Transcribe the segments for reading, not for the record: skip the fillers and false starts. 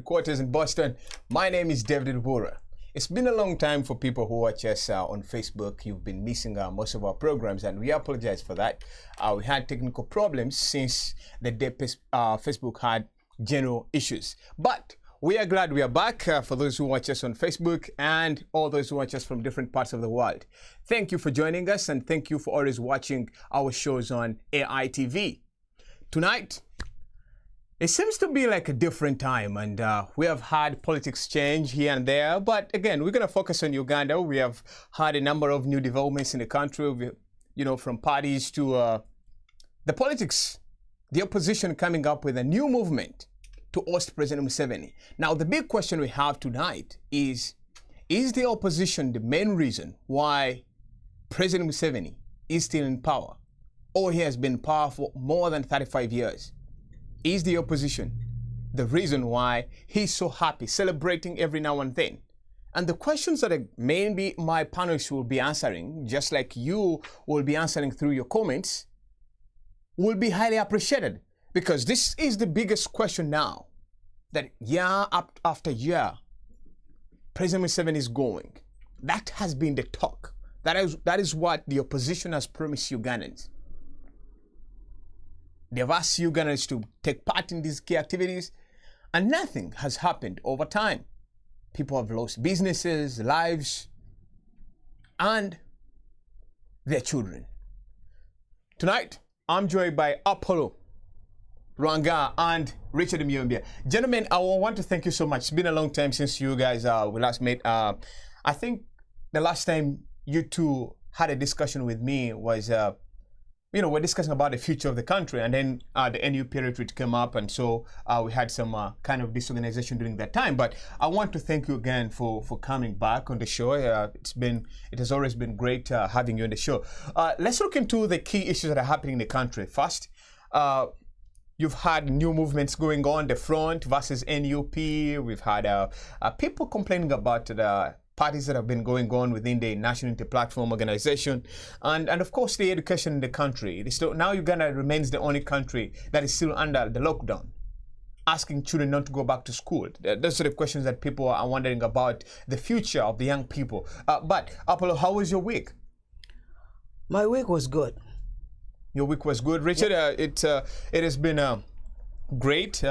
headquarters in Boston. My name is David Bura. It's been a long time for people who watch us on Facebook. You've been missing most of our programs, and we apologize for that. We had technical problems since the day Facebook had general issues. But we are glad we are back for those who watch us on Facebook and all those who watch us from different parts of the world. Thank you for joining us, and thank you for always watching our shows on AITV. Tonight, it seems to be like a different time, and we have had politics change here and there. But again, we're going to focus on Uganda. We have had a number of new developments in the country, from parties to the politics, the opposition coming up with a new movement to oust President Museveni. Now, the big question we have tonight is the opposition the main reason why President Museveni is still in power, or he has been in power for more than 35 years? Is the opposition the reason why he's so happy, celebrating every now and then? And the questions that maybe my panelists will be answering, just like you will be answering through your comments, will be highly appreciated, because this is the biggest question now, that year after year, President Museveni is going. That has been the talk. That is what the opposition has promised Ugandans. They've asked Ugandans to take part in these key activities, and nothing has happened over time. People have lost businesses, lives, and their children. Tonight, I'm joined by Apollo Rwanga and Richard Myombia. Gentlemen, I want to thank you so much. It's been a long time since you guys we last met. I think the last time you two had a discussion with me was we're discussing about the future of the country, and then the NUP retreat came up, and so we had some kind of disorganization during that time. But I want to thank you again for coming back on the show. It has always been great having you on the show. Let's look into the key issues that are happening in the country. First, you've had new movements going on, the Front versus NUP. We've had people complaining about the parties that have been going on within the National Inter-Platform Organization, and of course the education in the country. Now Uganda remains the only country that is still under the lockdown, asking children not to go back to school. Those are the questions that people are wondering about the future of the young people. But Apollo, how was your week? My week was good. Your week was good, Richard. It has been great.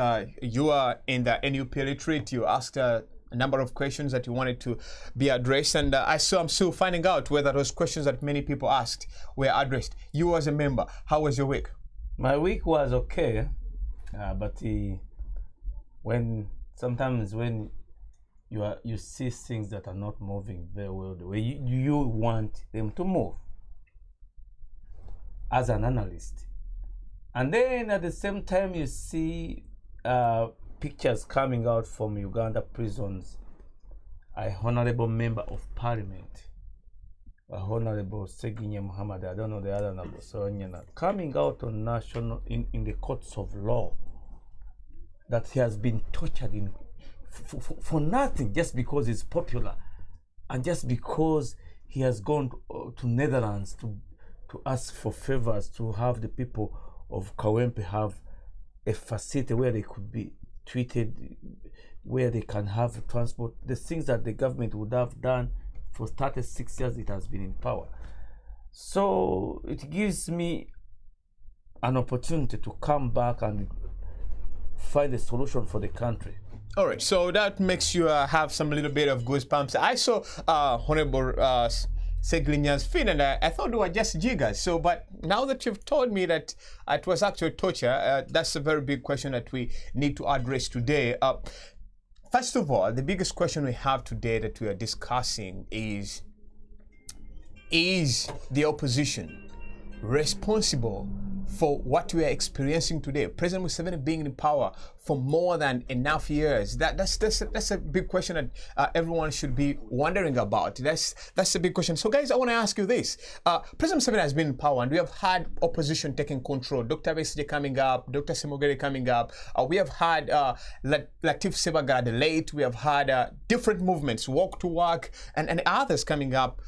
You are in the NUP retreat. You asked a number of questions that you wanted to be addressed, and I'm still finding out whether those questions that many people asked were addressed. You as a member, how was your week? My week was okay, but sometimes when you see things that are not moving very well the way you want them to move as an analyst, and then at the same time you see pictures coming out from Uganda prisons, a honorable member of parliament, a honorable Seginya Muhammad, I don't know the other number, so coming out on national in the courts of law, that he has been tortured for nothing, just because he's popular, and just because he has gone to Netherlands to ask for favors to have the people of Kawempe have a facility where they could be treated, where they can have transport, the things that the government would have done for 36 years it has been in power. So it gives me an opportunity to come back and find a solution for the country. All right, so that makes you have some little bit of goosebumps. I saw Honorable Seglinya's feet, and I thought they were just jiggers. So, but now that you've told me that it was actual torture, that's a very big question that we need to address today. First of all, the biggest question we have today that we are discussing is the opposition responsible for what we are experiencing today? President Museveni being in power for more than enough years. That's a big question that everyone should be wondering about. That's a big question. So guys, I want to ask you this. President Museveni has been in power, and we have had opposition taking control. Dr. Besigye coming up, Dr. Semogere coming up. We have had Latif Sebaga the late. We have had different movements, Walk to Work, and others coming up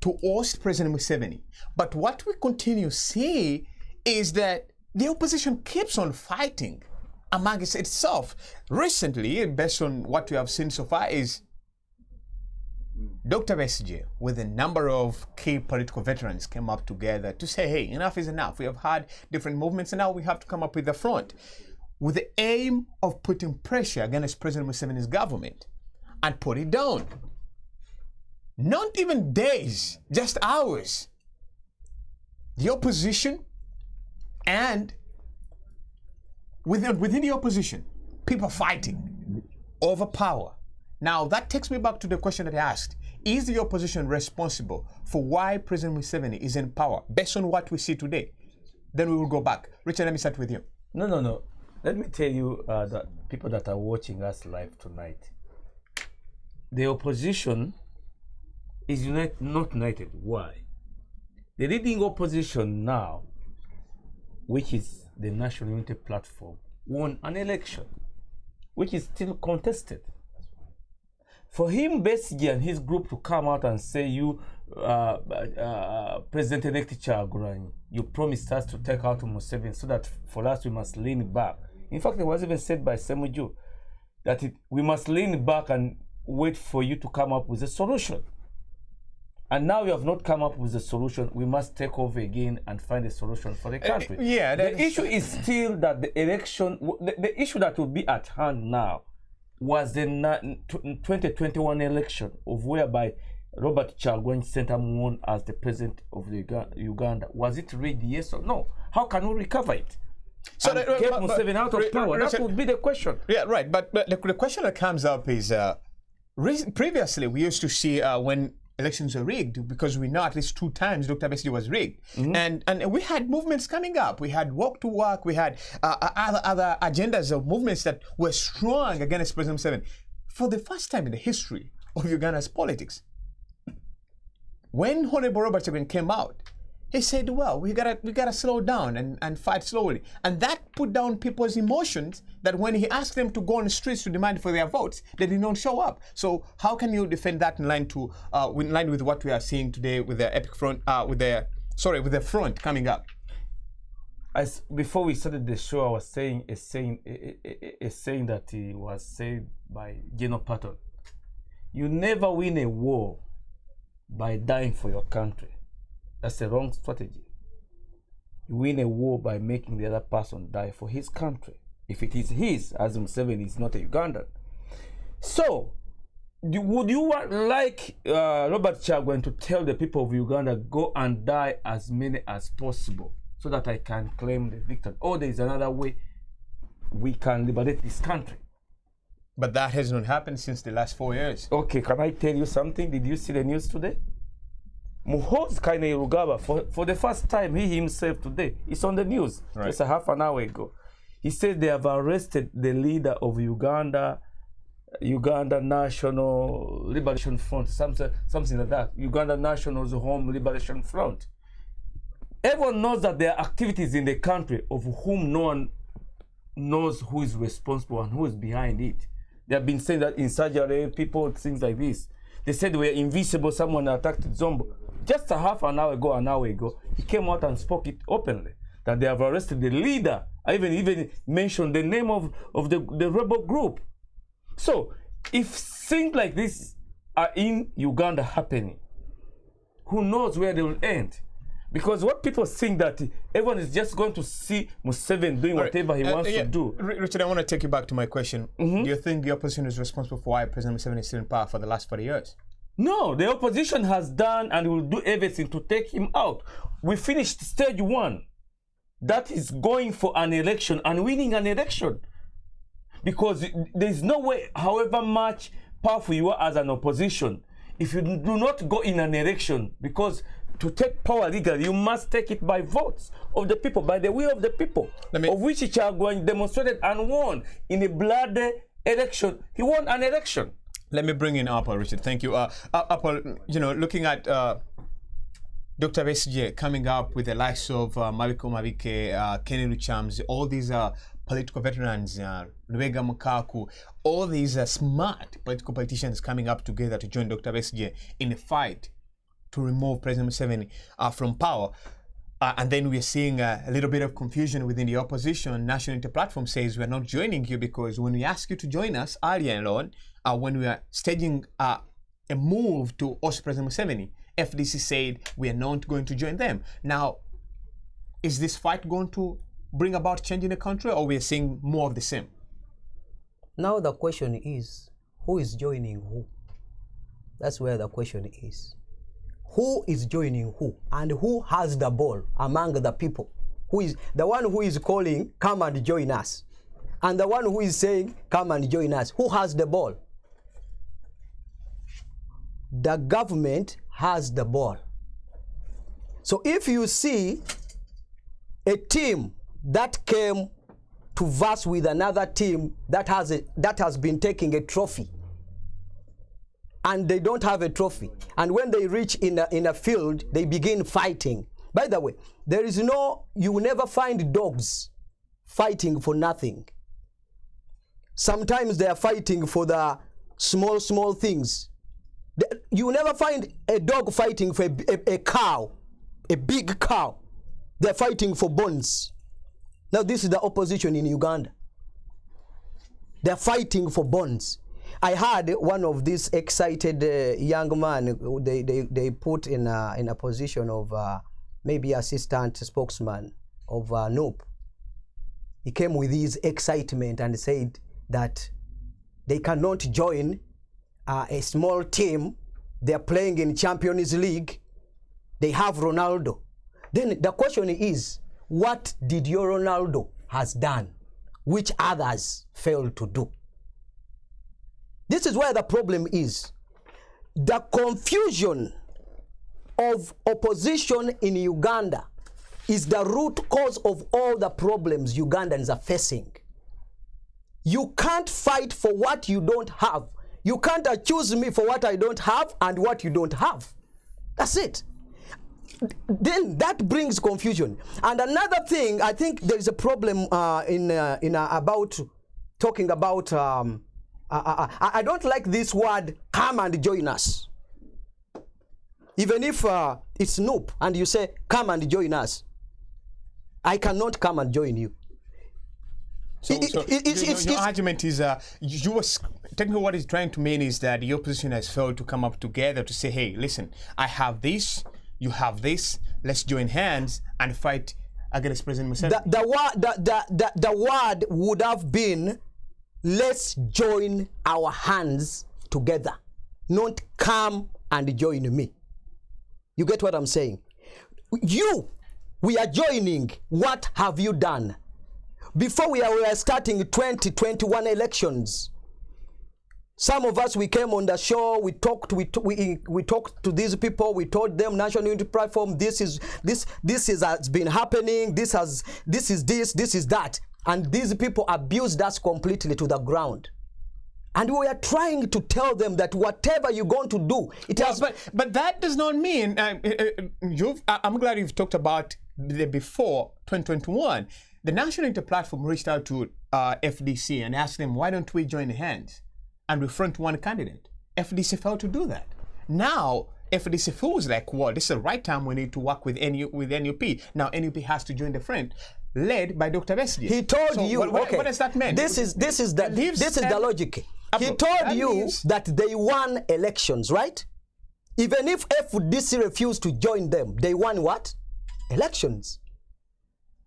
to oust President Museveni. But what we continue to see is that the opposition keeps on fighting amongst itself. Recently, based on what we have seen so far, is Dr. SJ, with a number of key political veterans, came up together to say, hey, enough is enough. We have had different movements and now we have to come up with a front with the aim of putting pressure against President Museveni's government and put it down. Not even days, just hours. The opposition and within the opposition, people fighting over power. Now, that takes me back to the question that I asked. Is the opposition responsible for why President Museveni is in power, based on what we see today? Then we will go back. Richard, let me start with you. No. Let me tell you, the people that are watching us live tonight, the opposition is not united. Why? The leading opposition now, which is the National Unity Platform, won an election, which is still contested. For him, Besigye and his group to come out and say, you, President-elect Kyagulanyi, you promised us to take out Museveni, so that for us we must lean back. In fact, it was even said by Semuju that we must lean back and wait for you to come up with a solution. And now you have not come up with a solution. We must take over again and find a solution for the country. The issue is still that the election, the issue that will be at hand now was the 2021 election, of whereby Robert Kyagulanyi Ssentamu won as the president of Uganda. Was it rigged, yes or no? How can we recover it? So get Museveni out of power? That would be the question. Yeah, right. But the question that comes up is, previously we used to see when elections are rigged, because we know at least 2 times Dr. Besigye was rigged. And we had movements coming up. We had walk to work. We had other agendas of movements that were strong against President Museveni. For the first time in the history of Uganda's politics, when Honorable Robert Kyagulanyi came out, he said, well, we gotta slow down and fight slowly. And that put down people's emotions, that when he asked them to go on the streets to demand for their votes, they did not show up. So how can you defend that in line with what we are seeing today with the epic front, with the front coming up? Before we started the show, I was saying a saying that was said by General Patton. You never win a war by dying for your country. That's the wrong strategy. You win a war by making the other person die for his country. If it is his, as Museveni is not a Ugandan. So, would you like Robert Kyagulanyi to tell the people of Uganda, go and die as many as possible, so that I can claim the victory? Or there is another way we can liberate this country? But that has not happened since the last 4 years. Okay, can I tell you something? Did you see the news today? Muhoozi Kainerugaba, for the first time, he himself today, it's on the news, just a half an hour ago. He said they have arrested the leader of Uganda National Liberation Front, something like that. Uganda National's Home Liberation Front. Everyone knows that there are activities in the country of whom no one knows who is responsible and who is behind it. They have been saying that in surgery, people, things like this. They said we were invisible, someone attacked Zombo. Just a half an hour ago, he came out and spoke it openly, that they have arrested the leader. I even mentioned the name of the rebel group. So, if things like this are in Uganda happening, who knows where they will end? Because what people think that everyone is just going to see Museveni doing whatever he wants to do. Richard, I want to take you back to my question. Do you think the opposition is responsible for why President Museveni is still in power for the last 40 years? No, the opposition has done and will do everything to take him out. We finished stage 1. That is going for an election and winning an election. Because there is no way, however much powerful you are as an opposition, if you do not go in an election, because to take power legally, you must take it by votes of the people, by the will of the people, of which Kyagulanyi demonstrated and won in a bloody election. He won an election. Let me bring in Apple, Richard. Thank you. Apple, looking at Dr. Besigye coming up with the likes of Mabiko Mabike, Kenny Luchams, all these political veterans, Lubega Mukaku, all these smart political politicians coming up together to join Dr. Besigye in a fight to remove President Museveni from power. And then we're seeing a little bit of confusion within the opposition. National Unity Platform says we're not joining you because when we asked you to join us earlier on, when we are staging a move to host President Museveni, FDC said we are not going to join them. Now, is this fight going to bring about change in the country, or we are seeing more of the same? Now the question is, who is joining who? That's where the question is. Who is joining who? And who has the ball among the people? Who is the one who is calling, come and join us? And the one who is saying, come and join us? Who has the ball? The government has the ball. So if you see a team that came to verse with another team that has been taking a trophy, and they don't have a trophy, and when they reach in a field, they begin fighting. By the way, you will never find dogs fighting for nothing. Sometimes they are fighting for the small things. You will never find a dog fighting for a cow, a big cow. They're fighting for bones. Now this is the opposition in Uganda. They're fighting for bones. I heard one of these excited young man, they put in a position of maybe assistant spokesman of NOP. He came with his excitement and said that they cannot join a small team. They're playing in Champions League. They have Ronaldo. Then the question is, what did your Ronaldo has done, which others failed to do? This is where the problem is. The confusion of opposition in Uganda is the root cause of all the problems Ugandans are facing. You can't fight for what you don't have. You can't accuse me for what I don't have and what you don't have. That's it. Then that brings confusion. And another thing, I think there is a problem about talking about. I don't like this word, come and join us. Even if it's Noop and you say, come and join us, I cannot come and join you. Your argument is, technically what it's trying to mean is that the opposition has failed to come up together to say, hey, listen, I have this, you have this, let's join hands and fight against President Museveni. The word would have been, let's join our hands together, not come and join me. You get what I'm saying? We are joining. What have you done? Before we are starting 2021 elections, some of us, we came on the show, we talked to these people, we told them National Unity Platform, this has been happening, this is that. And these people abused us completely to the ground. And we are trying to tell them that whatever you're going to do, it has... But that does not mean... I'm glad you've talked about the before 2021. The National Unity Platform reached out to FDC and asked them, why don't we join hands and we front one candidate? FDC failed to do that. Now, FDC feels like, well, this is the right time we need to work with NUP. Now, NUP has to join the front, led by Dr. Bessie. He told you, what does that mean? This is the logic. He told you that they won elections, right? Even if FDC refused to join them, they won what? Elections.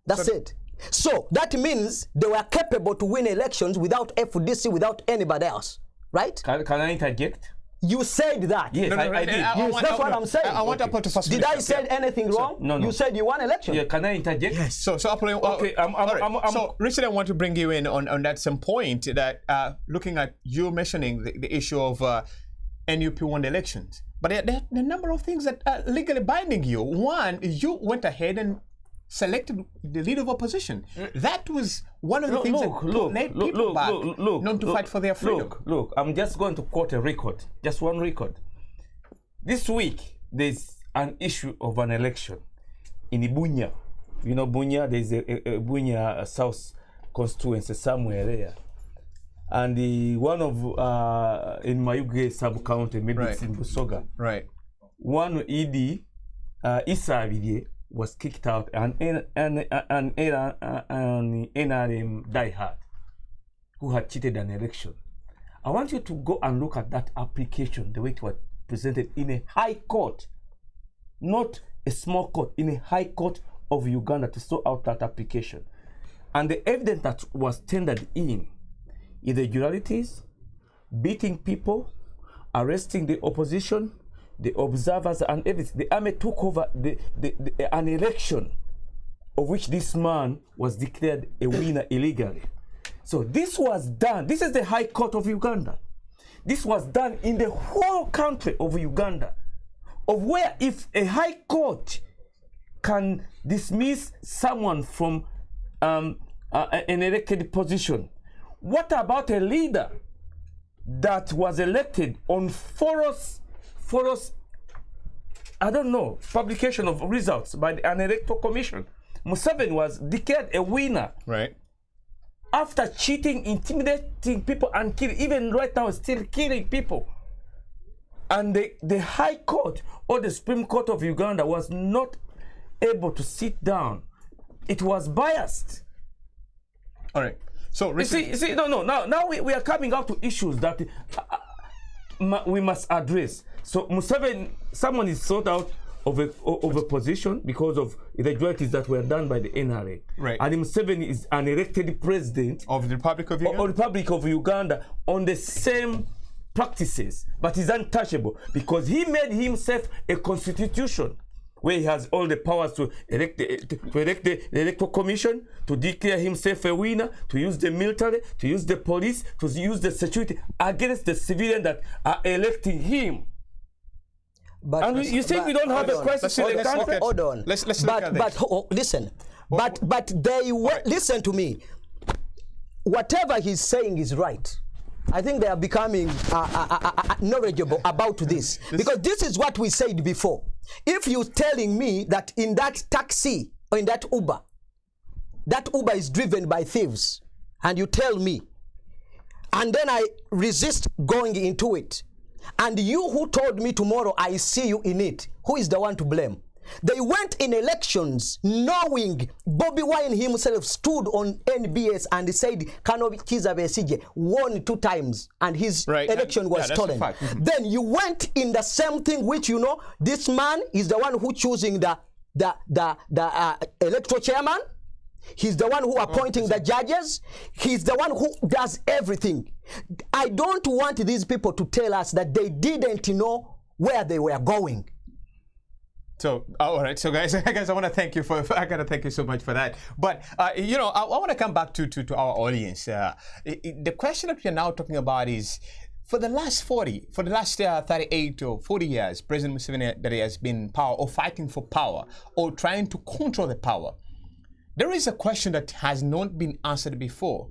That's it. So that means they were capable to win elections without FDC, without anybody else, right? Can I interject? You said that. Yes, I did. Yes, that's what I'm saying. I want to first. Did I say anything wrong? No. You said you won election. Yeah, can I interject? Yes. So okay. So Richard, I want to bring you in on that some point that looking at you mentioning the issue of NUP won the elections, but there are a number of things that are legally binding you. One, you went ahead and selected the leader of opposition. That was one of the things that made people back not to fight for their freedom. Look, I'm just going to quote a record, just one record. This week, there's an issue of an election in Bunya. You know Bunya, there's a Bunya South constituency somewhere there. And one of, in Mayuge sub-county, maybe it's in Busoga. Right. One ED, Isabidie, was kicked out, and an NRM diehard who had cheated an election. I want you to go and look at that application, the way it was presented in a high court, not a small court, in a high court of Uganda, to sort out that application. And the evidence that was tendered in irregularities, beating people, arresting the opposition, the observers, and everything. The army took over an election of which this man was declared a winner illegally. So this was done. This is the High Court of Uganda. This was done in the whole country of Uganda, of where if a High Court can dismiss someone from an elected position, what about a leader that was elected on false, I don't know, publication of results by an electoral commission? Museveni was declared a winner. Right. After cheating, intimidating people, and killing, even right now still killing people. And the High Court or the Supreme Court of Uganda was not able to sit down. It was biased. All right. So you see, no. Now we are coming out to issues that we must address. So Museveni, someone is sought out of a position because of irregularities that were done by the NRA. Right. And Museveni is an elected president of the Republic of Uganda. Or Republic of Uganda on the same practices, but he's untouchable because he made himself a constitution where he has all the powers to elect the electoral commission, to declare himself a winner, to use the military, to use the police, to use the security against the civilians that are electing him. But and you think we don't have a crisis in the country? Hold on. Let's look at this. Listen. But they were, right. Listen to me. Whatever he's saying is right. I think they are becoming knowledgeable about this. Because this is what we said before. If you're telling me that in that taxi or in that Uber is driven by thieves, and you tell me, and then I resist going into it, and you who told me tomorrow I see you in it, who is the one to blame? They went in elections knowing Bobby Wine himself stood on NBS and said Kano Kizza Besigye won 2 times and his election was stolen. Then you went in the same thing, which you know this man is the one who choosing the electoral chairman. He's the one who appointing the judges. He's the one who does everything. I don't want these people to tell us that they didn't know where they were going. So, all right. So, guys, I want to thank you I gotta thank you so much for that. But you know, I want to come back to our audience. The question that we're now talking about is, for the last 38 or 40 years, President Museveni that he has been in power or fighting for power or trying to control the power. There is a question that has not been answered before.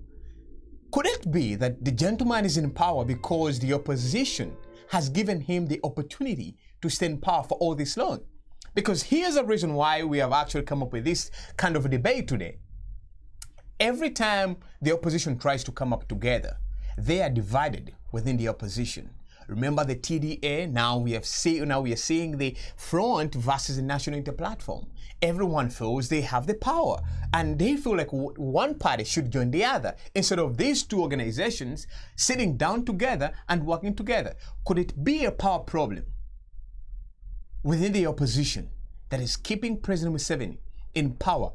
Could it be that the gentleman is in power because the opposition has given him the opportunity to stay in power for all this long? Because here's a reason why we have actually come up with this kind of a debate today. Every time the opposition tries to come up together, they are divided within the opposition. Remember the TDA? Now we are seeing the front versus the National Unity Platform. Everyone feels they have the power, and they feel like one party should join the other instead of these two organizations sitting down together and working together. Could it be a power problem within the opposition that is keeping President Museveni in power,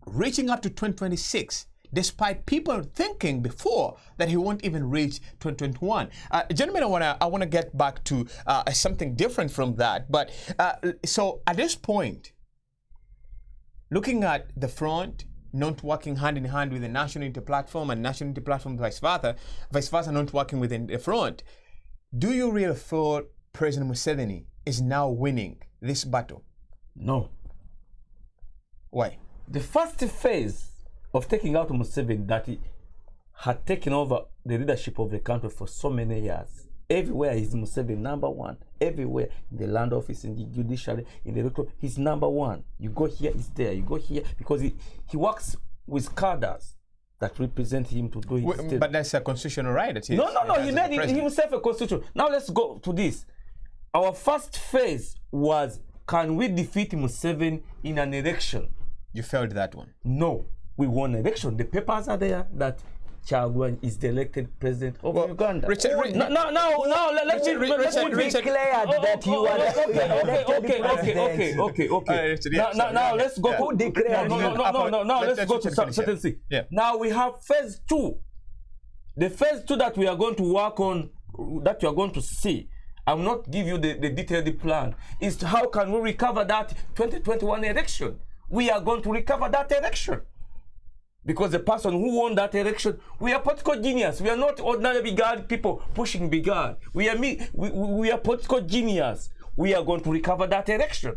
reaching up to 2026, despite people thinking before that he won't even reach 2021? Gentlemen, I wanna get back to something different from that. But so at this point, looking at the front not working hand in hand with the National Unity Platform and National Unity Platform vice versa not working within the front, do you really feel President Museveni is now winning this battle? No. Why? The first phase of taking out Museveni, that he had taken over the leadership of the country for so many years. Everywhere is Museveni number one. Everywhere, in the land office, in the judiciary, in the electoral, he's number one. You go here, he's there. You go here, because he works with cadres that represent him to do his state. But that's a constitutional right. No. He made himself a constitution. Now let's go to this. Our first phase was can we defeat Museveni in an election? You failed that one. No, we won an election. The papers are there that Kyagulanyi is the elected president of Uganda. Richard, let me declared that you are okay. Now let's go. Who declared? No. Let's go to certain things. Yeah. Now we have phase 2. The phase 2 that we are going to work on, that you are going to see. I will not give you the detailed plan. Is how can we recover that 2021 election? We are going to recover that election. Because the person who won that election, we are political genius. We are not ordinary Bigard people pushing Bigard. We are political genius. We are going to recover that election.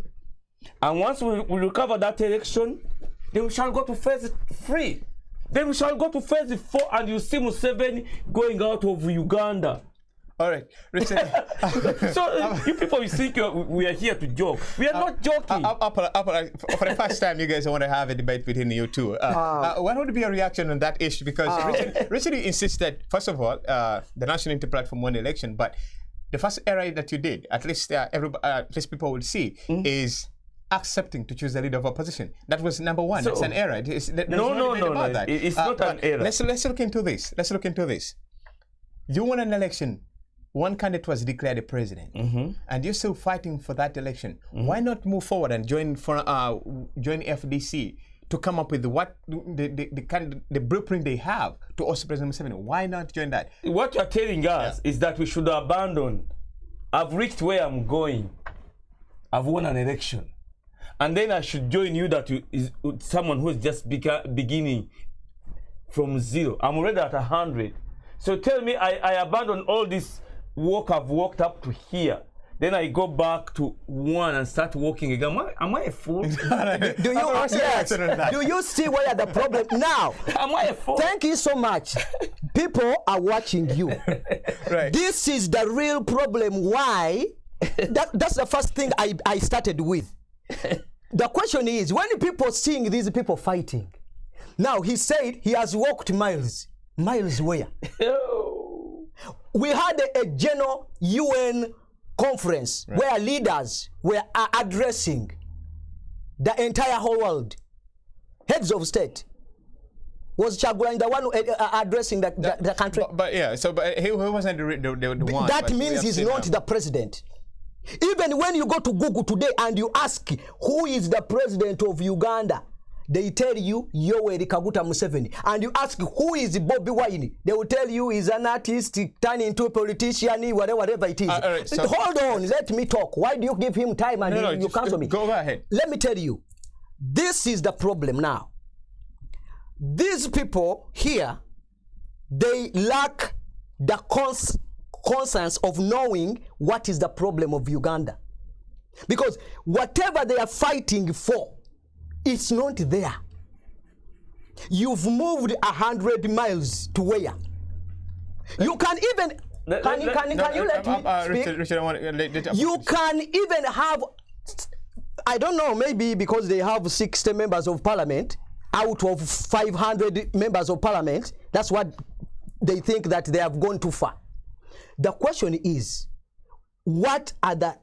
And once we recover that election, then we shall go to phase 3. Then we shall go to phase 4 and you see Museveni going out of Uganda. All right, Richard. So you people, you think we are here to joke. We are not joking. For the first time, you guys want to have a debate between you two. What would be your reaction on that issue? Because Richard insists that, first of all, the National Unity Platform won the election, but the first error that you did, at least people will see, is accepting to choose the leader of opposition. That was number one. So, it's an error. No. It's not an error. Let's look into this. You won an election. One candidate was declared a president, and you're still fighting for that election. Why not move forward and join FDC to come up with the blueprint they have to also President Museveni? Why not join that? What you're telling us is that we should abandon. I've reached where I'm going. I've won an election, and then I should join you that is someone who is just beginning from 0. I'm already at 100. So tell me, I abandon all this work I've walked up to here, then I go back to 1 and start walking again. Am I a fool? Do you see where the problem now? Am I a fool? Thank you so much. People are watching you. Right. This is the real problem. Why? That's the first thing I started with. The question is, when people seeing these people fighting, now he said he has walked miles. Miles where? We had a general UN conference where leaders were addressing the entire whole world. Heads of state. Was Kyagulanyi the one addressing the country? But he wasn't the one. That means he's not the president. Even when you go to Google today and you ask who is the president of Uganda, they tell you Yoweri Kaguta Museveni. And you ask who is Bobi Wine, they will tell you he's an artist turning into a politician, whatever it is. Right, so hold on, let me talk. Why do you give him time and you cancel me? Go ahead. Let me tell you, this is the problem now. These people here, they lack the conscience of knowing what is the problem of Uganda. Because whatever they are fighting for, it's not there. You've moved 100 miles to where? You can even can you let me speak? Richard, you can even have, I don't know, maybe because they have 60 members of parliament out of 500 members of parliament. That's what they think, that they have gone too far. The question is, what are the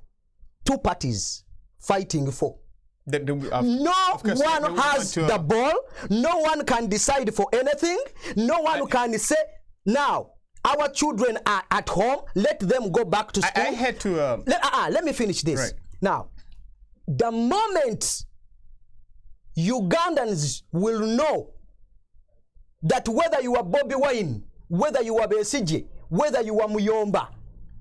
two parties fighting for? No one has the ball. No one can decide for anything. No one can say, now, our children are at home, let them go back to school. I had to... let me finish this. Right. Now, the moment Ugandans will know that whether you are Bobi Wine, whether you are Besigye, whether you are Muyomba,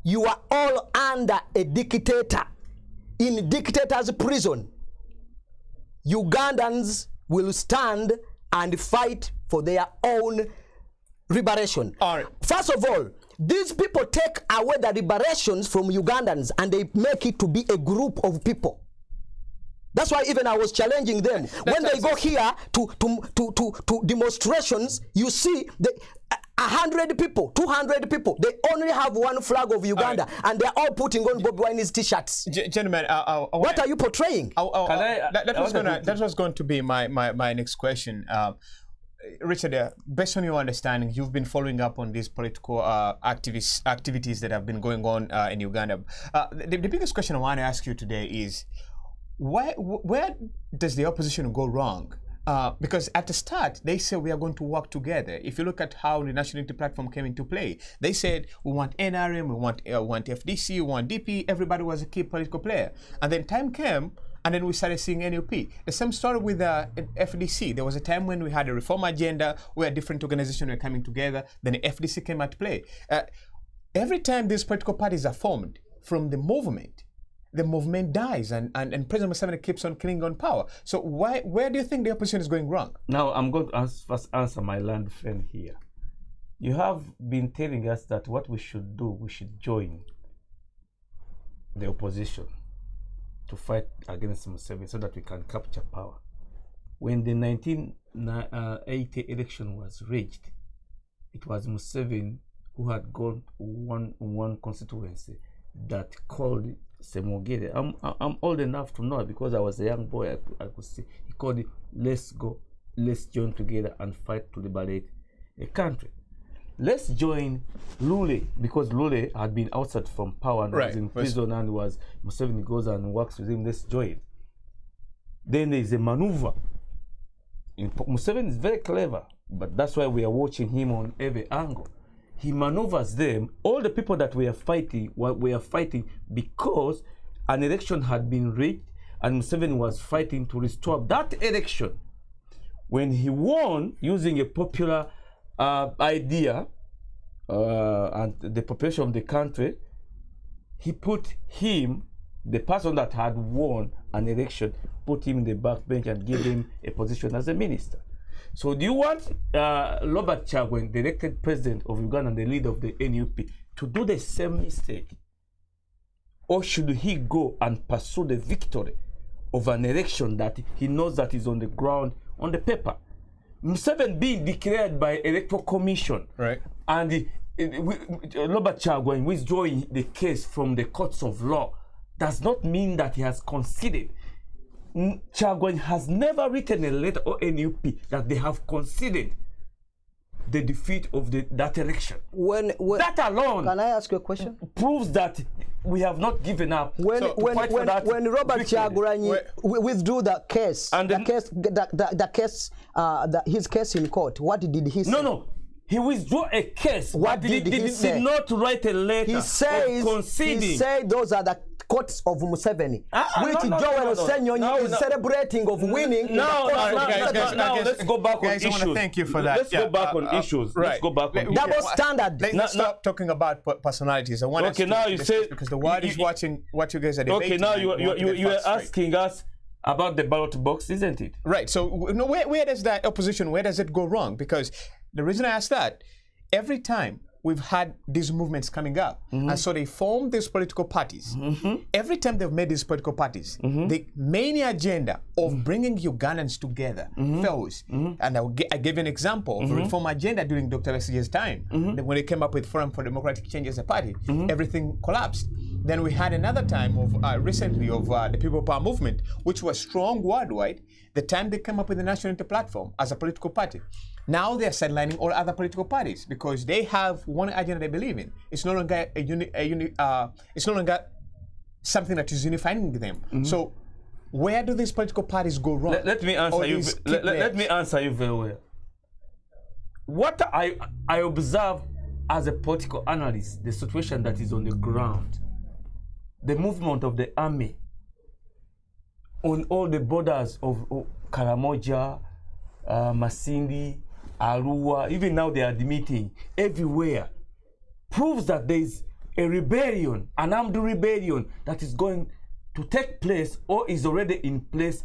you are all under a dictator in dictator's prison, Ugandans will stand and fight for their own liberation. All right. First of all, these people take away the liberations from Ugandans and they make it to be a group of people. That's why even I was challenging them. When they go here to demonstrations, you see 100 people, 200 people, they only have one flag of Uganda, and they're all putting on Bobi Wine's t-shirts. Gentlemen, what are you portraying? That was going to be my next question. Richard, based on your understanding, you've been following up on these political activities that have been going on in Uganda. The biggest question I want to ask you today is, where does the opposition go wrong? Because at the start, they said we are going to work together. If you look at how the National Unity Platform came into play, they said we want NRM, we want FDC, we want DP, everybody was a key political player. And then time came, and then we started seeing NUP. The same story with FDC. There was a time when we had a reform agenda where different organizations were coming together, then the FDC came into play. Every time these political parties are formed from the movement dies, and President Museveni keeps on clinging on power. So where do you think the opposition is going wrong? Now, I'm going to first answer my land friend here. You have been telling us that what we should do, we should join the opposition to fight against Museveni so that we can capture power. When the 1980 election was reached, it was Museveni who had got one constituency that called Semogere. I'm old enough to know it because I was a young boy. I could see. He called it, let's go, let's join together and fight to liberate a country. Let's join Lule, because Lule had been outside from power and was in prison, and Museveni goes and works with him. Let's join. Then there is a maneuver. Museveni is very clever, but that's why we are watching him on every angle. He maneuvers them. All the people that we are fighting because an election had been rigged, and Museveni was fighting to restore that election. When he won using a popular idea and the population of the country, he put him, the person that had won an election, put him in the backbench and gave him a position as a minister. So do you want Robert Kyagulanyi, the elected president of Uganda and the leader of the NUP, to do the same mistake? Or should he go and pursue the victory of an election that he knows that is on the ground, on the paper? Museveni being declared by Electoral Commission, right, and Robert Kyagulanyi withdrawing the case from the courts of law does not mean that he has conceded. Kyagulanyi has never written a letter or NUP that they have conceded the defeat of that election. When that alone, can I ask you a question? Proves that we have not given up. When Robert Kyagulanyi withdrew the case, his case in court, what did he say? No. He withdrew a case. What did he say? Did not write a letter of conceding. He said those are the courts of Museveni, which Joel Osenyonyi is celebrating of winning. Now, let's go back on issues. I want to thank you for that. Let's go back on issues. Right. Let's go back on double standard. Let's stop talking about personalities. I want us to now you say, because the world is watching what you guys are debating. Okay, now you are asking us about the ballot box, isn't it? Right. So where does that opposition, where does it go wrong? Because the reason I ask that, every time we've had these movements coming up, and so they form these political parties. Every time they've made these political parties, the main agenda of bringing Ugandans together fails. And I gave an example of a reform agenda during Dr. Besigye's time. When they came up with Forum for Democratic Change as a party, everything collapsed. Then we had another time of recently of the People Power Movement, which was strong worldwide. The time they came up with the National Unity Platform as a political party. Now they're sidelining all other political parties because they have one agenda they believe in. It's no longer it's no longer something that is unifying them. So where do these political parties go wrong? Let me answer you. Let me answer you very well. What I observe as a political analyst, the situation that is on the ground, the movement of the army on all the borders of Karamoja, Masindi, Arua, even now they are admitting everywhere, proves that there is a rebellion, an armed rebellion that is going to take place or is already in place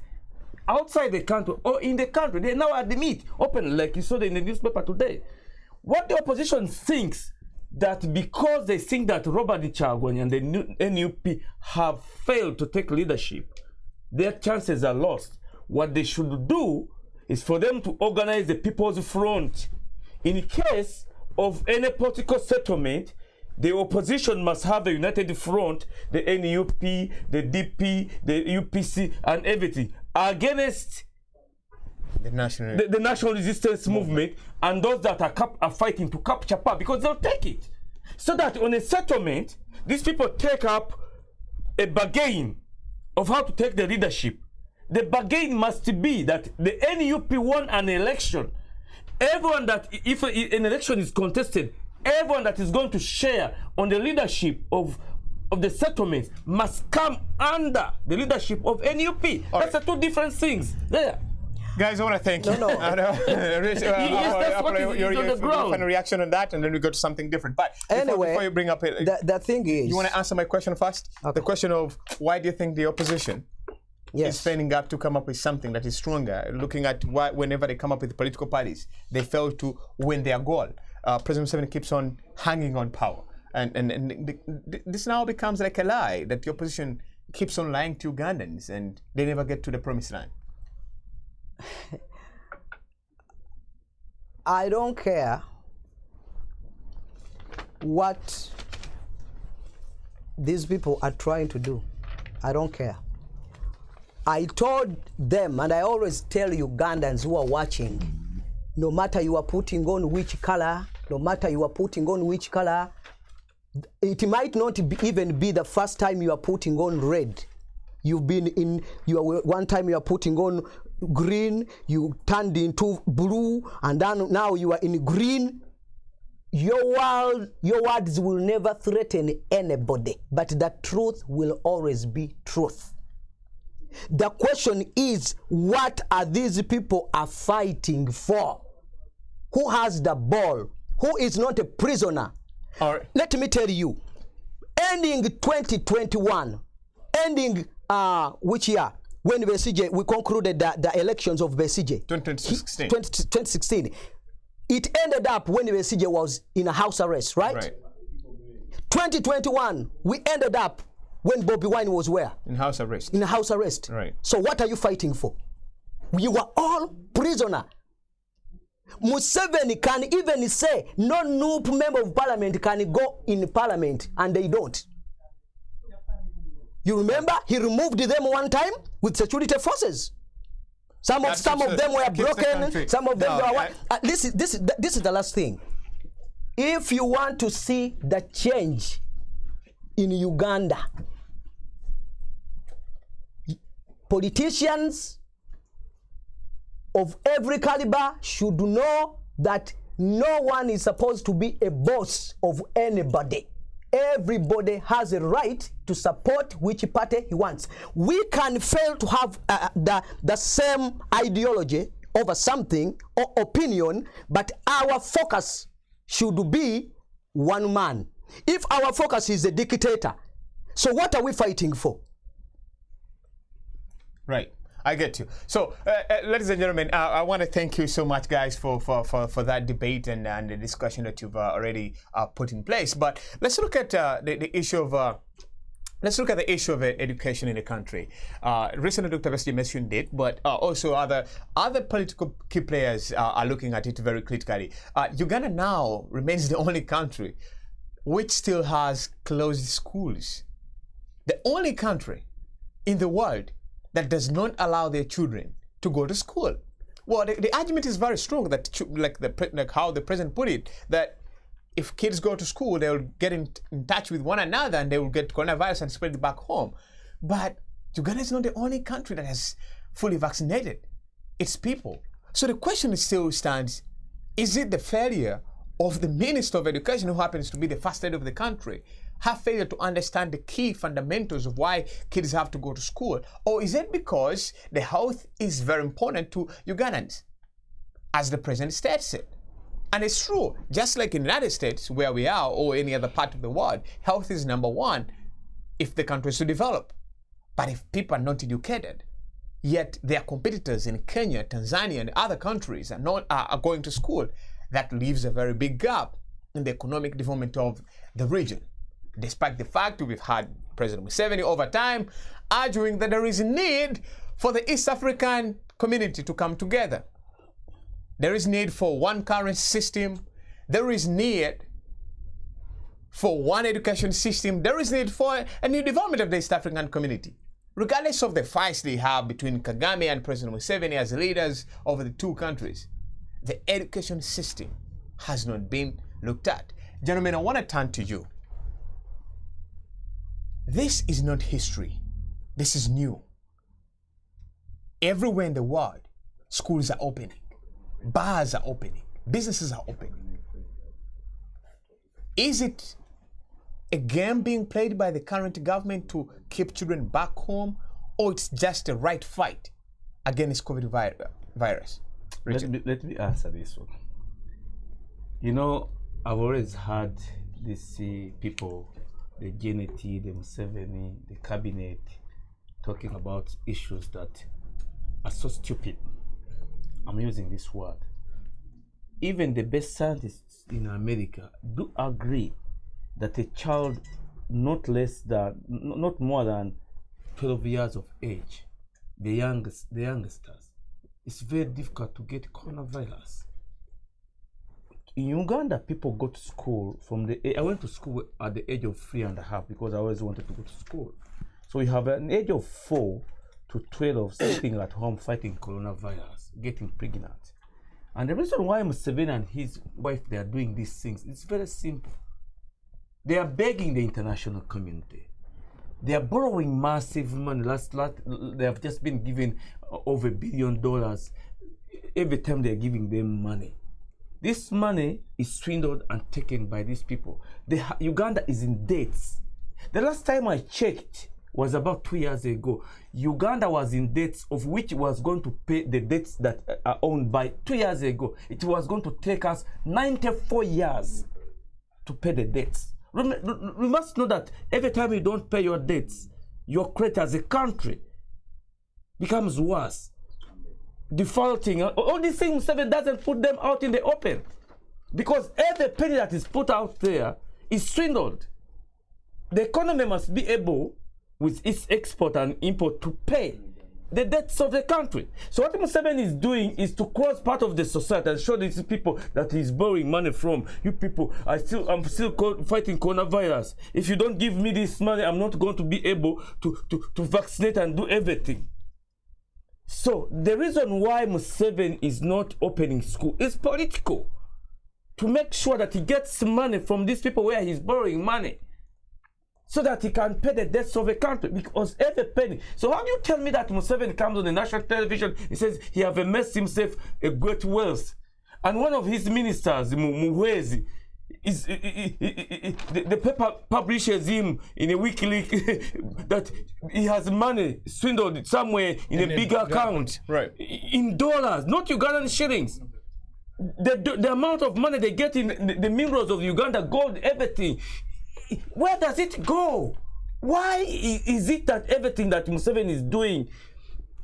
outside the country or in the country. They now admit openly, like you saw in the newspaper today. What the opposition thinks that because they think that Robert Kyagulanyi and the NUP have failed to take leadership, their chances are lost. What they should do is for them to organize the People's Front. In case of any political settlement, the opposition must have a united front, the NUP, the DP, the UPC, and everything, against the national resistance movement and those that are fighting to capture power, because they'll take it. So that on a settlement, these people take up a bargain of how to take the leadership. The bargain must be that the NUP won an election. Everyone that, if an election is contested, everyone that is going to share on the leadership of the settlements must come under the leadership of NUP. That's the two different things there. Guys, I want to thank you. No. Yes, that's what is on the ground. Final reaction on that, and then we go to something different. But Anyway, before you bring up it, the thing is, you want to answer my question first? Okay. The question of why do you think the opposition is yes, failing up to come up with something that is stronger? Looking at why, whenever they come up with political parties, they fail to win their goal. President Museveni keeps on hanging on power, and this now becomes like a lie that the opposition keeps on lying to Ugandans, and they never get to the promised land. I don't care what these people are trying to do. I don't care. I told them, and I always tell Ugandans who are watching, no matter you are putting on which color, no matter you are putting on which color, it might not even be the first time you are putting on red. You've been in, one time you are putting on green, you turned into blue, and then now you are in green. Your words will never threaten anybody, but the truth will always be truth. The question is, what are these people are fighting for? Who has the ball? Who is not a prisoner? All right. Let me tell you, ending 2021, ending which year? When Besigye, we concluded the elections of Besigye. 2016. 2016. It ended up when Besigye was in a house arrest, right? Right. 2021, we ended up when Bobby Wine was where? In house arrest. In a house arrest. Right. So what are you fighting for? We were all prisoner. Museveni can even say no NUP member of parliament can go in parliament, and they don't. You remember he removed them one time with security forces. Some of them were broken. Some of them were. This is the last thing. If you want to see the change in Uganda, politicians of every caliber should know that no one is supposed to be a boss of anybody. Everybody has a right to support which party he wants. We can fail to have the same ideology over something or opinion, but our focus should be one man. If our focus is a dictator, so what are we fighting for? Right. I get you. So, ladies and gentlemen, I want to thank you so much, guys, for that debate and the discussion that you've already put in place. But let's look at the issue of education in the country. Recently, Dr. Besigye mentioned it, but also other political key players are looking at it very critically. Uganda now remains the only country which still has closed schools. The only country in the world that does not allow their children to go to school. Well, the argument is very strong that, like how the president put it, that if kids go to school, they will get in touch with one another and they will get coronavirus and spread it back home. But Uganda is not the only country that has fully vaccinated its people. So the question still stands, is it the failure of the Minister of Education, who happens to be the first lady of the country, her failure to understand the key fundamentals of why kids have to go to school? Or is it because the health is very important to Ugandans, as the president states it? And it's true, just like in the United States, where we are, or any other part of the world, health is number one if the country is to develop. But if people are not educated, yet their competitors in Kenya, Tanzania, and other countries are going to school, that leaves a very big gap in the economic development of the region. Despite the fact we've had President Museveni over time arguing that there is a need for the East African community to come together. There is need for one currency system. There is need for one education system. There is need for a new development of the East African community. Regardless of the fights they have between Kagame and President Museveni as leaders of the two countries, the education system has not been looked at. Gentlemen, I want to turn to you. This is not history. This is new. Everywhere in the world, schools are opening, bars are opening, businesses are opening. Is it a game being played by the current government to keep children back home, or it's just a right fight against COVID virus? Let me answer this one. You know, I've always heard these people, the GNT, the Museveni, the cabinet, talking about issues that are so stupid. I'm using this word. Even the best scientists in America do agree that a child not more than 12 years of age, the youngsters, it's very difficult to get coronavirus. In Uganda, people go to school I went to school at the age of 3.5 because I always wanted to go to school. So you have an age of 4 to 12 sitting at home fighting coronavirus, getting pregnant. And the reason why Museveni and his wife, they are doing these things, it's very simple. They are begging the international community. They are borrowing massive money. They have just been given over $1 billion every time they're giving them money. This money is swindled and taken by these people. Uganda is in debts. The last time I checked was about 2 years ago. Uganda was in debts, of which it was going to pay the debts that are owned by 2 years ago. It was going to take us 94 years to pay the debts. We must know that every time you don't pay your debts, your credit as a country becomes worse. Defaulting, all these things, Museveni doesn't put them out in the open, because every penny that is put out there is swindled. The economy must be able, with its export and import, to pay the debts of the country. So what Museveni is doing is to close part of the society and show these people that he's borrowing money from. You people, I'm still fighting coronavirus. If you don't give me this money, I'm not going to be able to vaccinate and do everything. So the reason why Museveni is not opening school is political, to make sure that he gets money from these people where he's borrowing money, so that he can pay the debts of the country, because every penny. So how do you tell me that Museveni comes on the national television, he says he have amassed himself a great wealth, and one of his ministers, Muhwezi, the paper publishes him in a weekly that he has money swindled somewhere in a big account, right, in dollars, not Ugandan shillings. The amount of money they get in the minerals of Uganda, gold, everything, where does it go? Why is it that everything that Museveni is doing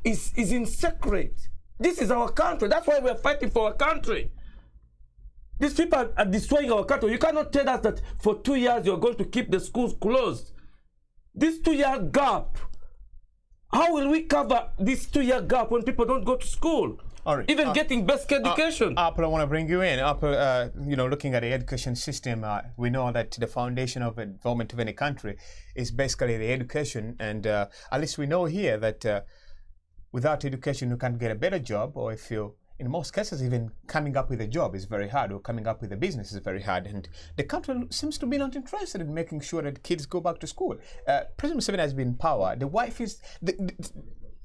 is in secret? This is our country. That's why we're fighting for our country. These people are destroying our country. You cannot tell us that for 2 years you're going to keep the schools closed. This 2-year gap, how will we cover this 2-year gap when people don't go to school? All right. Even getting basic education. Apple, I want to bring you in. Apple, looking at the education system, we know that the foundation of the development of any country is basically the education. And at least we know here that without education, you can't get a better job, or if you, in most cases, even coming up with a job is very hard, or coming up with a business is very hard. And the country seems to be not interested in making sure that kids go back to school. President Museveni has been in power. The wife is...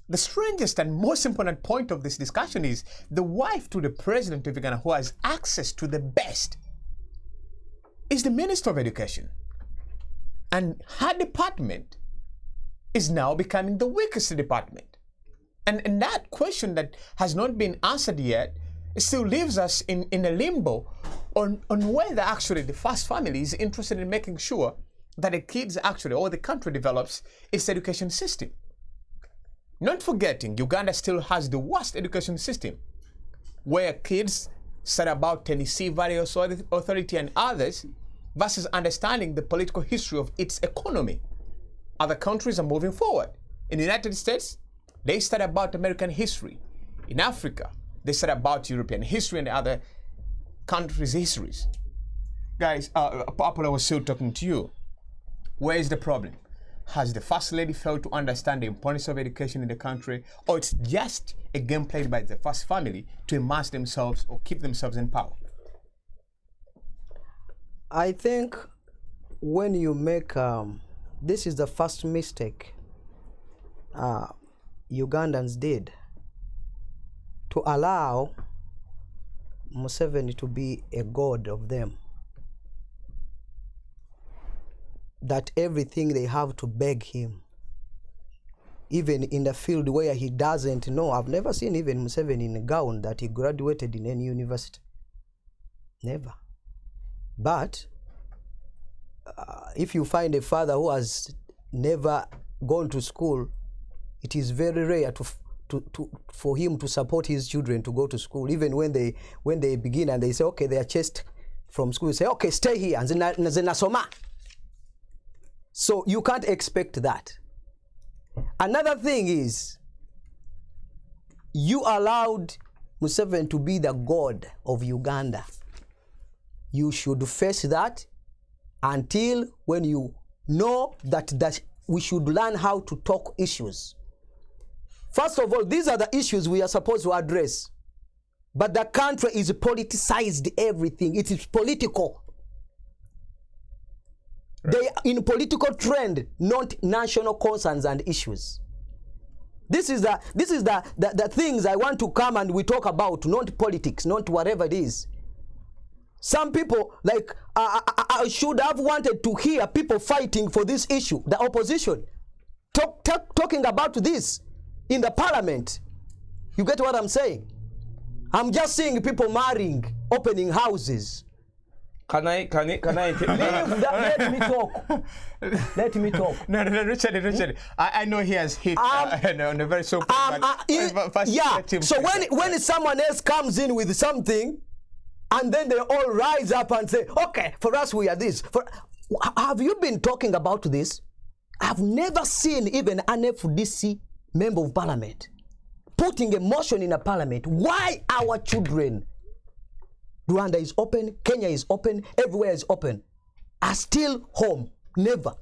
The strangest and most important point of this discussion is the wife to the president of Uganda, who has access to the best, is the Minister of Education. And her department is now becoming the weakest department. And that question that has not been answered yet still leaves us in a limbo on whether actually the first family is interested in making sure that the kids actually, or the country develops its education system. Not forgetting, Uganda still has the worst education system, where kids study about Tennessee Valley Authority and others, versus understanding the political history of its economy. Other countries are moving forward. In the United States, they study about American history. In Africa, they study about European history and other countries' histories. Guys, Apollo was still talking to you. Where is the problem? Has the First Lady failed to understand the importance of education in the country, or it's just a game played by the First Family to immerse themselves or keep themselves in power? I think when you make, this is the first mistake Ugandans did to allow Museveni to be a god of them, that everything they have to beg him, even in the field where he doesn't know. I've never seen even Museveni in a gown that he graduated in any university. Never. But if you find a father who has never gone to school, it is very rare for him to support his children to go to school. Even when they begin and they say, okay, they are chased from school, you say, okay, stay here, and zenasoma. So you can't expect that. Another thing is, you allowed Museveni to be the god of Uganda. You should face that until when you know that we should learn how to talk issues. First of all, these are the issues we are supposed to address. But the country is politicized everything. It is political. Right. They are in political trend, not national concerns and issues. This is the things I want to come and we talk about, not politics, not whatever it is. Some people, like, I should have wanted to hear people fighting for this issue, the opposition, talking about this in the parliament. You get what I'm saying? I'm just seeing people marrying, opening houses. Can I Let me talk. Let me talk. No, Richard. I know he has hit on a very so. Yeah. So when someone else comes in with something, and then they all rise up and say, okay, for us we are this. Have you been talking about this? I've never seen even an FDC member of parliament putting a motion in a parliament. Why our children, Rwanda is open, Kenya is open, everywhere is open, are still home? Never.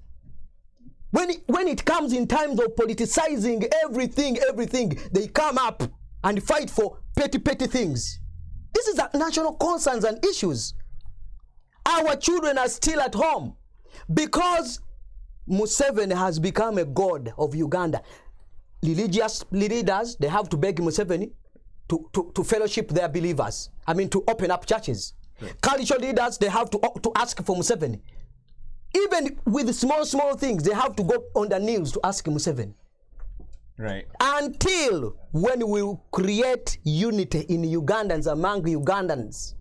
When it comes in times of politicizing everything, they come up and fight for petty things. This is the national concerns and issues. Our children are still at home because Museveni has become a god of Uganda. Religious leaders, they have to beg Museveni to fellowship their believers. I mean, to open up churches. Right. Cultural leaders, they have to ask for Museveni. Even with small things, they have to go on their knees to ask Museveni. Right. Until when we create unity in Ugandans, among Ugandans,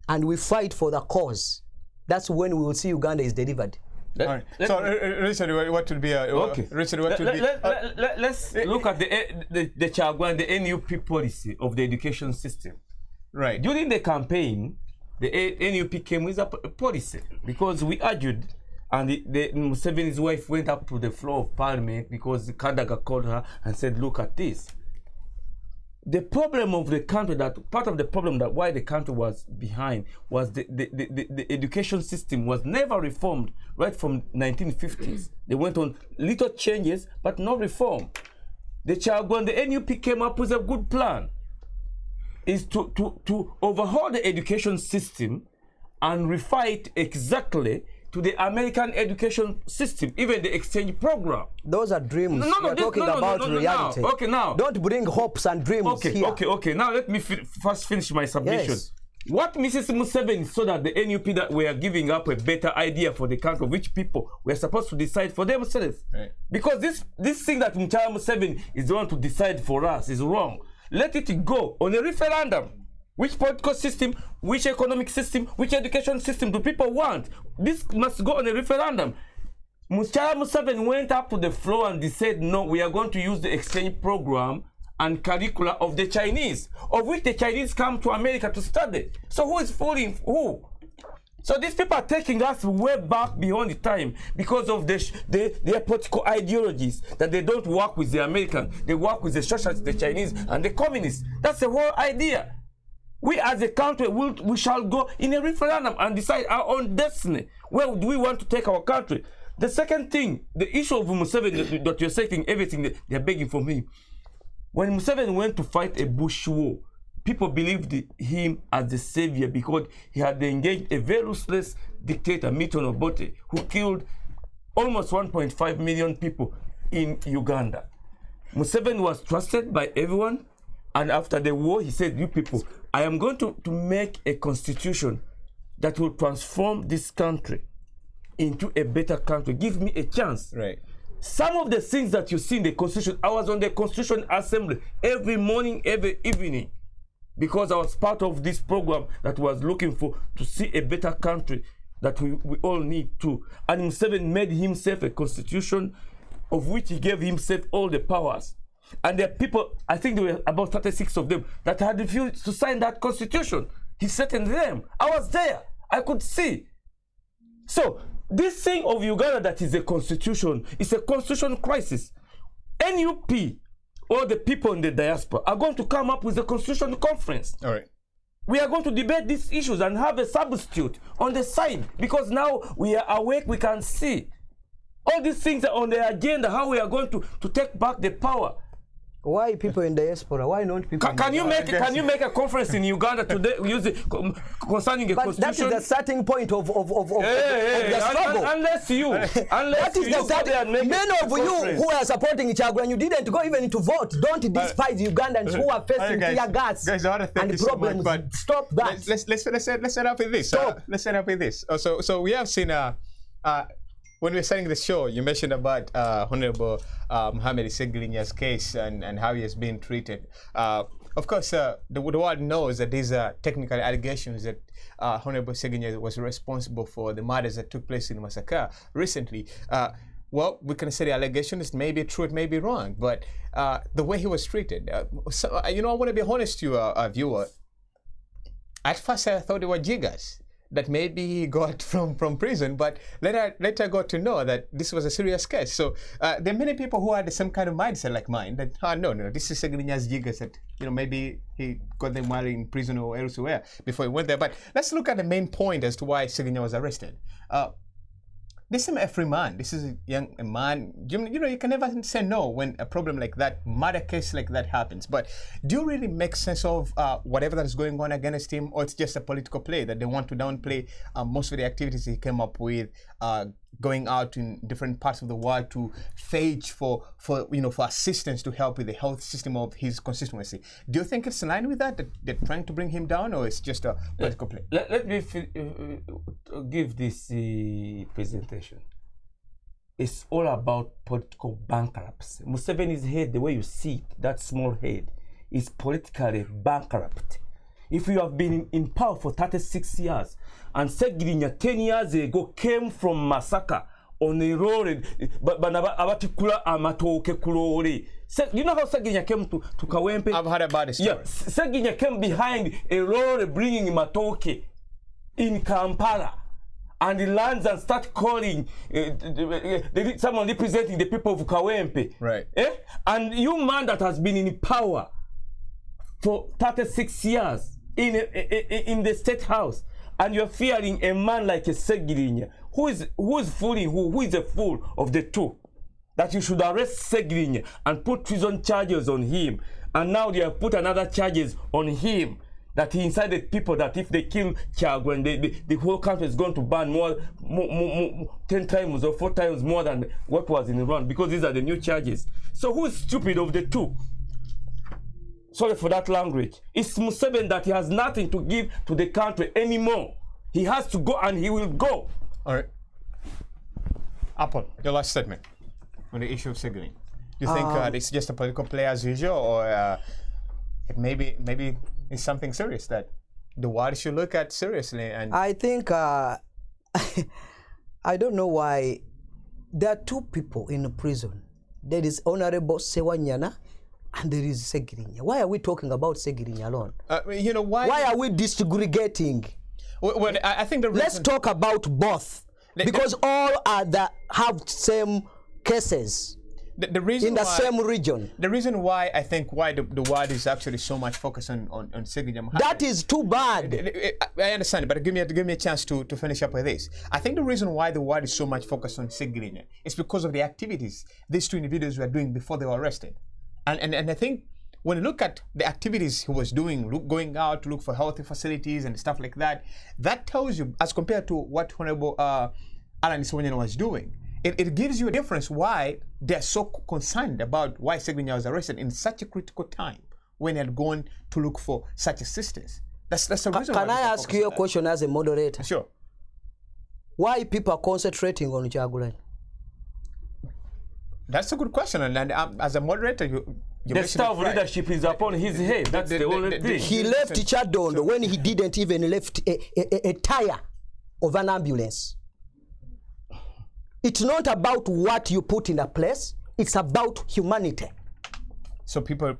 and we fight for the cause, that's when we will see Uganda is delivered. All right. So, Richard, what will be? Okay. Richard, what will be? Let's look at the Chagwan, the NUP policy of the education system. Right. During the campaign, the NUP came with a policy because we argued, and the Museveni's wife went up to the floor of parliament because Kadaga called her and said, look at this. The problem of the country, that part of the problem that why the country was behind was the education system was never reformed right from 1950s. They went on little changes, but no reform. The Chagwan, the NUP came up with a good plan, is to overhaul the education system and refight exactly to the American education system, even the exchange program. Those are dreams. We're talking about reality. Now. Okay, now. Don't bring hopes and dreams here. Okay. Now let me first finish my submission. Yes. What Mrs. Museveni saw that the NUP that we are giving up a better idea for the country, which people were supposed to decide for themselves. Right. Because this thing that Mchara Museveni is the one to decide for us is wrong. Let it go on a referendum. Which political system, which economic system, which education system do people want? This must go on a referendum. Mchara Museveni went up to the floor and they said, no, we are going to use the exchange program and curricula of the Chinese, of which the Chinese come to America to study. So who is fooling who? So these people are taking us way back beyond the time because of their political ideologies, that they don't work with the Americans, they work with the socialists, the Chinese, and the communists. That's the whole idea. We as a country, we shall go in a referendum and decide our own destiny. Where do we want to take our country? The second thing, the issue of Museveni, that you're saying everything that they're begging from him. When Museveni went to fight a bush war, people believed him as the savior because he had engaged a very ruthless dictator, Milton Obote, who killed almost 1.5 million people in Uganda. Museveni was trusted by everyone, and after the war, he said, "You people, I am going to make a constitution that will transform this country into a better country. Give me a chance." Right. Some of the things that you see in the constitution, I was on the constitution assembly every morning, every evening, because I was part of this program that was looking to see a better country that we all need to. And Museveni made himself a constitution of which he gave himself all the powers. And there are people, I think there were about 36 of them, that had refused to sign that constitution. He threatened them. I was there. I could see. So this thing of Uganda that is a constitution is a constitutional crisis. NUP or the people in the diaspora are going to come up with a constitutional conference. All right. We are going to debate these issues and have a substitute on the side, because now we are awake, we can see. All these things are on the agenda, how we are going to take back the power. Why people in diaspora? Why not people? Can you make a conference in Uganda today concerning a but constitution? that is the starting point of the struggle. Unless That is the starting. Many of you who are supporting Chagwan, you didn't go even to vote. Don't despise Ugandans who are facing tear gas guys, I want to thank and you problems. so much, but stop that. Let's set up with this. Let's set up with this. So we have seen when we were starting the show, you mentioned about Honorable Mohamed Segilinya's case and how he has been treated. Of course, the world knows that these are technical allegations that Honorable Segilinya was responsible for the murders that took place in Masaka recently. Well, we can say the allegations may be true, it may be wrong, but the way he was treated. I want to be honest to you, viewer. At first, I thought they were jiggers that maybe he got from prison, but later got to know that this was a serious case. So there are many people who had the same kind of mindset like mine, that no, this is Segilinya's jiggers, that maybe he got them while in prison or elsewhere before he went there. But let's look at the main point as to why Segilinya was arrested. This is a free man. This is a man. You can never say no when a problem like that, murder case like that happens. But do you really make sense of whatever that is going on against him, or it's just a political play that they want to downplay most of the activities he came up with, going out in different parts of the world to fetch for assistance to help with the health system of his constituency? Do you think it's in line with that they're trying to bring him down, or it's just a political play? Let me give this presentation. It's all about political bankruptcy. Museveni's head, the way you see it, that small head, is politically bankrupt. If you have been in power for 36 years, and Segilinya 10 years ago came from Masaka on a road, but abatikula amatoke kulori. You know how Segilinya came to Kawempe? I've heard about it. Yeah, Segilinya came behind a road bringing matoke in Kampala. And he lands and start calling someone representing the people of Kawempe. Right. And you man that has been in power for 36 years in the state house, and you're fearing a man like a Segilinya, who is fooling who is a fool of the two, that you should arrest Segilinya and put treason charges on him, and now they have put another charges on him, that he incited people that if they kill Chagwan, the whole country is going to burn more 10 times or 4 times more than what was in Iran, because these are the new charges. So who is stupid of the two? Sorry for that language. It's Museveni that he has nothing to give to the country anymore. He has to go, and he will go. All right. Apple, your last statement on the issue of Segilinya. Do you think it's just a political play as usual, or maybe it's something serious that the world should look at seriously? And I think I don't know why there are two people in prison. There is Honorable Sewanyana and there is Segilinya. Why are we talking about Segilinya alone? Why are we disgregating? Well, I think the reason... Let's talk about both, because all have same cases. The reason in the why, same region. The reason why I think the world is actually so much focused on Segilinya. That is too bad. I understand, but give me a chance to finish up with this. I think the reason why the world is so much focused on Segilinya is because of the activities these two individuals were doing before they were arrested. And I think when you look at the activities he was doing, going out to look for healthy facilities and stuff like that, that tells you, as compared to what Honorable Alan Segilinya was doing, it gives you a difference why they're so concerned about why Segrinya was arrested in such a critical time when he had gone to look for such assistance. That's the reason. Can I ask you a question as a moderator? Sure. Why people are concentrating on Kyagulanyi? That's a good question, and as a moderator, you The star of leadership is upon his head. That's the only thing. He left Chadondo when he didn't even left a tire of an ambulance. It's not about what you put in a place. It's about humanity. So people,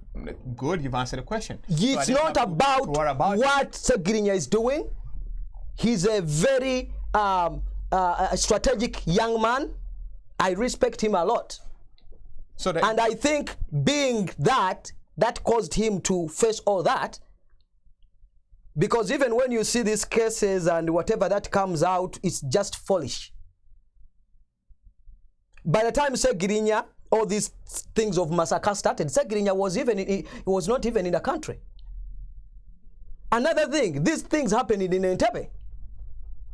good, you've answered the question. It's not about what Segrinya is doing. He's a very strategic young man. I respect him a lot. So and I think being that caused him to face all that. Because even when you see these cases and whatever that comes out, it's just foolish. By the time Segrinya, all these things of massacre started, Segrinya was not even in the country. Another thing, these things happened in Entebbe.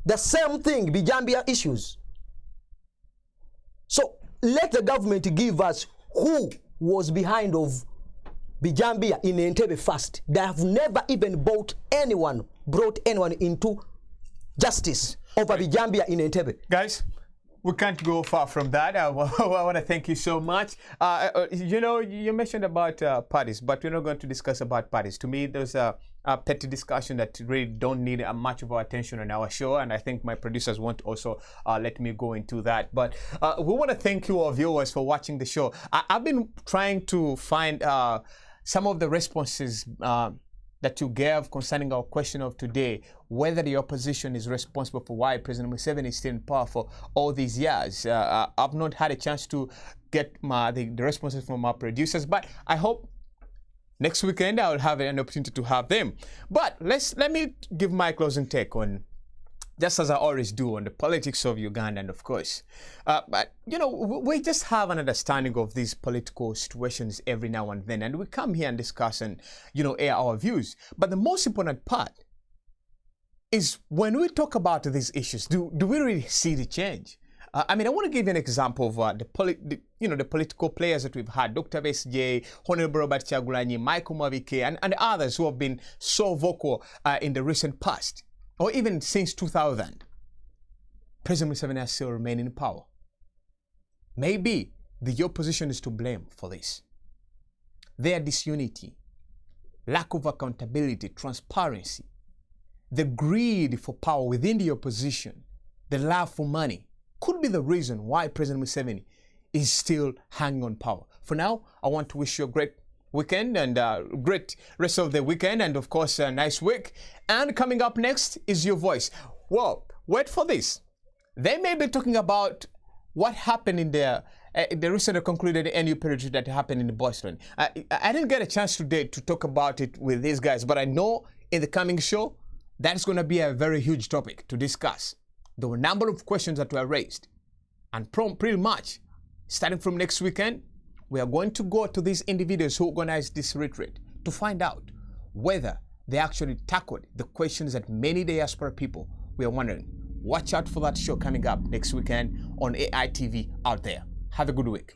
The same thing, Bijambia issues. So let the government give us who was behind of Bijambia in Entebbe first. They have never even brought anyone into justice over Bijambia in Entebbe. Guys, we can't go far from that. I want to thank you so much. You know, you mentioned about parties, but we're not going to discuss about parties. To me, there's a petty discussion that really don't need much of our attention on our show, and I think my producers won't also let me go into that. But we want to thank you, our viewers, for watching the show. I've been trying to find some of the responses that you gave concerning our question of today, whether the opposition is responsible for why President Museveni is still in power for all these years. I've not had a chance to get the responses from our producers, but I hope next weekend I'll have an opportunity to have them. But let me give my closing take on, just as I always do, on the politics of Uganda, and of course, but you know, we just have an understanding of these political situations every now and then, and we come here and discuss and, you know, air our views. But the most important part is when we talk about these issues, do we really see the change? I mean, I want to give you an example of the political players that we've had: Dr. Besigye, Honorable Robert Kyagulanyi, Michael Mavike, and others who have been so vocal in the recent past, or even since 2000. President Museveni has still remained in power. Maybe the opposition is to blame for this. Their disunity, lack of accountability, transparency, the greed for power within the opposition, the love for money, could be the reason why President Museveni is still hanging on power. For now, I want to wish you a great weekend and great rest of the weekend, and of course a nice week. And coming up next is Your Voice. Well, wait for this. They may be talking about what happened in the recently concluded NU period that happened in Boston. I didn't get a chance today to talk about it with these guys, but I know in the coming show that's going to be a very huge topic to discuss. There were a number of questions that were raised, and pretty much starting from next weekend, we are going to go to these individuals who organized this retreat to find out whether they actually tackled the questions that many diaspora people were wondering. Watch out for that show coming up next weekend on AITV out there. Have a good week.